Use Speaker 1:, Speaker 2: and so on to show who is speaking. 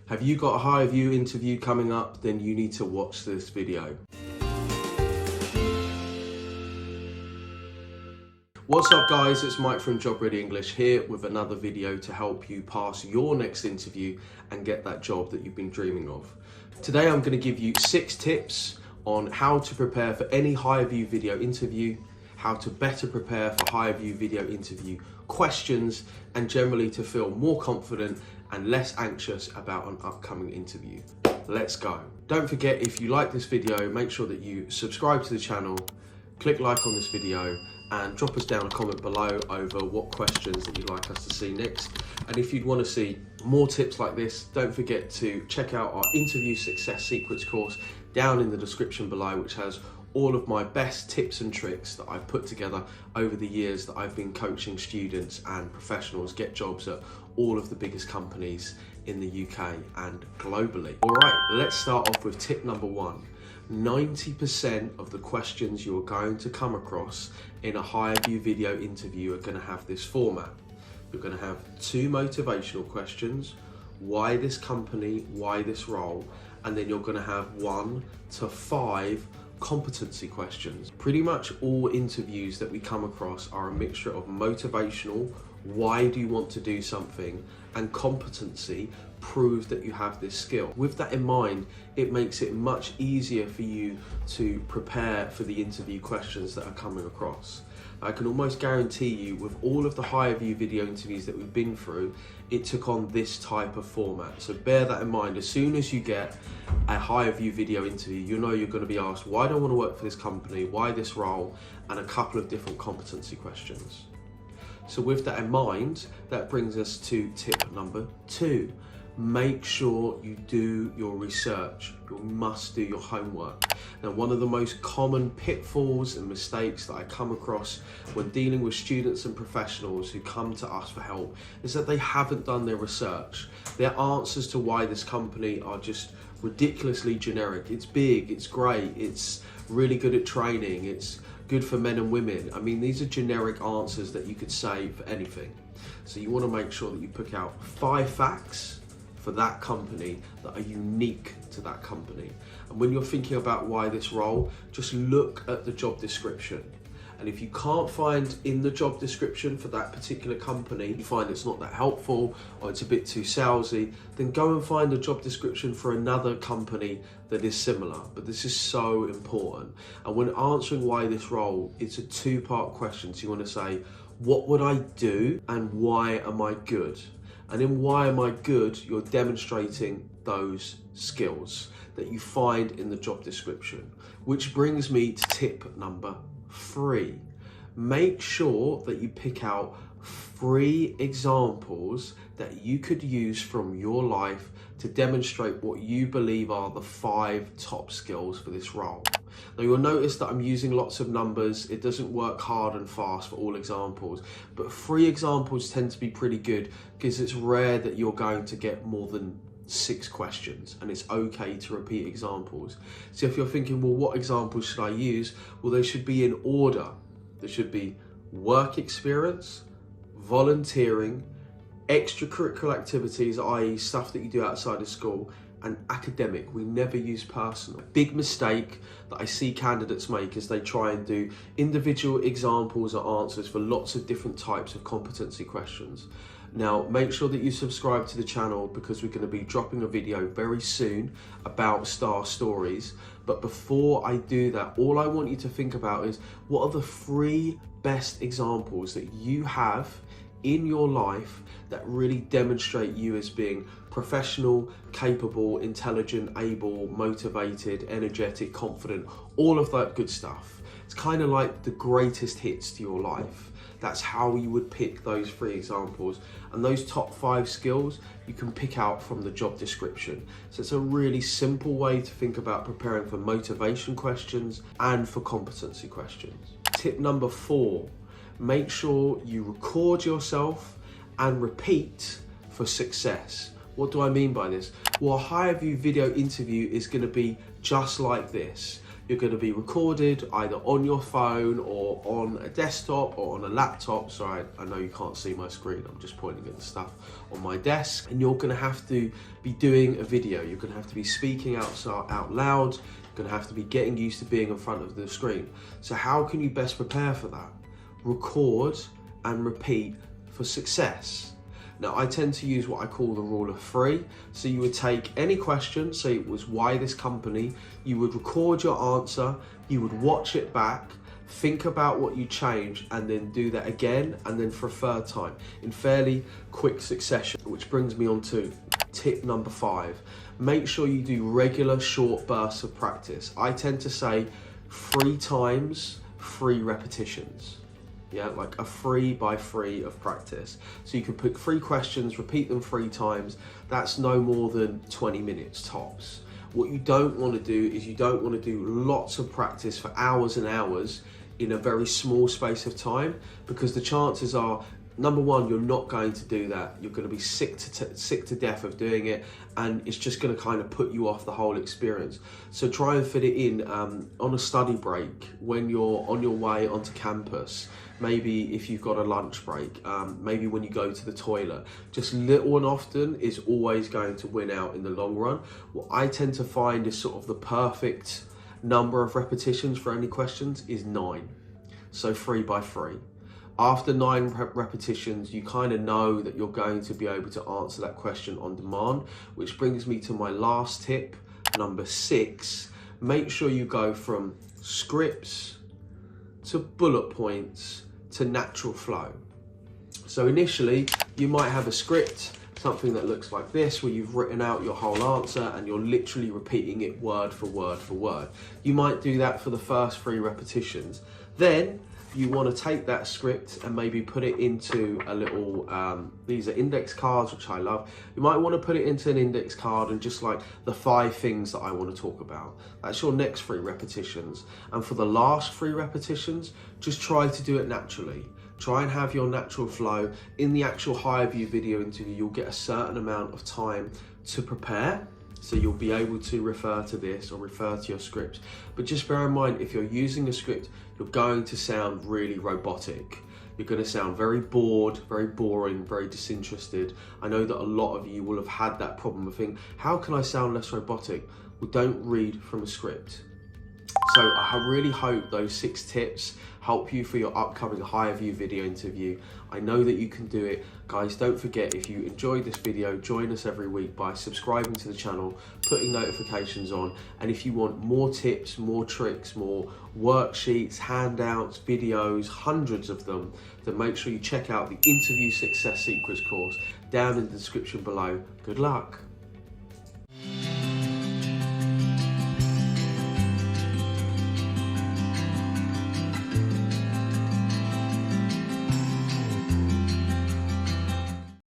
Speaker 1: Have you got a Hirevue interview coming up? Then you need to watch this video. What's up guys, it's Mike from Job Ready English here with another video to help you pass your next interview and get that job that you've been dreaming of. Today I'm going to give you 6 tips on how to prepare for any Hirevue video interview, how to better prepare for Hirevue video interview questions, and generally to feel more confident and less anxious about an upcoming interview. Let's go. Don't forget, if you like this video, make sure that you subscribe to the channel, click like on this video, and drop us down a comment below over what questions that you'd like us to see next. And if you'd want to see more tips like this, don't forget to check out our interview success secrets course down in the description below, which has all of my best tips and tricks that I've put together over the years that I've been coaching students and professionals get jobs at all of the biggest companies in the UK and globally. All right, let's start off with tip number 1. 90% of the questions you're going to come across in a Hirevue video interview are going to have this format. You're going to have 2 motivational questions, why this company, why this role, and then you're going to have 1 to 5 competency questions. Pretty much all interviews that we come across are a mixture of motivational, why do you want to do something, and competency, prove that you have this skill. With that in mind, it makes it much easier for you to prepare for the interview questions that are coming across. I can almost guarantee you, with all of the Hirevue video interviews that we've been through, it took on this type of format. So bear that in mind. As soon as you get a Hirevue video interview, you know you're going to be asked, why do I want to work for this company, why this role, and a couple of different competency questions. So with that in mind, that brings us to tip number 2. Make sure you do your research. You must do your homework. Now, one of the most common pitfalls and mistakes that I come across when dealing with students and professionals who come to us for help is that they haven't done their research. Their answers to why this company are just ridiculously generic. It's big, it's great, it's really good at training, it's good for men and women. I mean, these are generic answers that you could say for anything. So you want to make sure that you pick out 5 facts for that company that are unique to that company. And when you're thinking about why this role, just look at the job description. And if you can't find in the job description for that particular company, you find it's not that helpful or it's a bit too salesy, then go and find a job description for another company that is similar. But this is so important. And when answering why this role, it's a 2-part question. So you want to say, what would I do and why am I good? And in why am I good, you're demonstrating those skills that you find in the job description. Which brings me to tip number 3. Make sure that you pick out 3 examples that you could use from your life to demonstrate what you believe are the 5 top skills for this role. Now you'll notice that I'm using lots of numbers. It doesn't work hard and fast for all examples, but 3 examples tend to be pretty good because it's rare that you're going to get more than 6 questions, and it's okay to repeat examples. So if you're thinking, well, what examples should I use? Well, they should be in order. There should be work experience, volunteering, extracurricular activities, i.e. stuff that you do outside of school, and academic. We never use personal. Big mistake that I see candidates make is they try and do individual examples or answers for lots of different types of competency questions. Now, make sure that you subscribe to the channel because we're going to be dropping a video very soon about star stories. But before I do that, all I want you to think about is, what are the 3 best examples that you have in your life that really demonstrate you as being professional, capable, intelligent, able, motivated, energetic, confident, all of that good stuff. It's kind of like the greatest hits to your life. That's how you would pick those 3 examples. And those top 5 skills you can pick out from the job description. So it's a really simple way to think about preparing for motivation questions and for competency questions. Tip number 4, make sure you record yourself and repeat for success. What do I mean by this? Well, a Hirevue video interview is going to be just like this. You're going to be recorded either on your phone or on a desktop or on a laptop. Sorry, I know you can't see my screen. I'm just pointing at the stuff on my desk. And you're going to have to be doing a video. You're going to have to be speaking out loud. You're going to have to be getting used to being in front of the screen. So how can you best prepare for that? Record and repeat for success. Now, I tend to use what I call the rule of three. So you would take any question, say it was why this company, you would record your answer, you would watch it back, think about what you changed, and then do that again, and then for a third time in fairly quick succession, which brings me on to tip number 5. Make sure you do regular short bursts of practice. I tend to say 3 times, 3 repetitions. Yeah, like a 3 by 3 of practice. So you can pick 3 questions, repeat them 3 times. That's no more than 20 minutes tops. What you don't want to do is you don't want to do lots of practice for hours and hours in a very small space of time, because the chances are, number one, you're not going to do that. You're going to be sick to death of doing it, and it's just going to kind of put you off the whole experience. So try and fit it in on a study break, when you're on your way onto campus, maybe if you've got a lunch break, maybe when you go to the toilet. Just little and often is always going to win out in the long run. What I tend to find is sort of the perfect number of repetitions for any questions is 9. So 3 by 3. After 9 repetitions, you kind of know that you're going to be able to answer that question on demand, which brings me to my last tip, number 6. Make sure you go from scripts to bullet points to natural flow. So initially, you might have a script, something that looks like this, where you've written out your whole answer and you're literally repeating it word for word for word. You might do that for the first 3 repetitions. Then you want to take that script and maybe put it into a little, these are index cards, which I love. You might want to put it into an index card and just like the 5 things that I want to talk about. That's your next 3 repetitions. And for the last 3 repetitions, just try to do it naturally. Try and have your natural flow. In the actual Hirevue video interview, you'll get a certain amount of time to prepare. So you'll be able to refer to this or refer to your script. But just bear in mind, if you're using a script, you're going to sound really robotic. You're going to sound very bored, very boring, very disinterested. I know that a lot of you will have had that problem of thinking, how can I sound less robotic? Well, don't read from a script. So I really hope those 6 tips help you for your upcoming Hirevue video interview. I know that you can do it. Guys, don't forget, if you enjoyed this video, join us every week by subscribing to the channel, putting notifications on, and if you want more tips, more tricks, more worksheets, handouts, videos, hundreds of them, then make sure you check out the Interview Success Secrets course down in the description below. Good luck.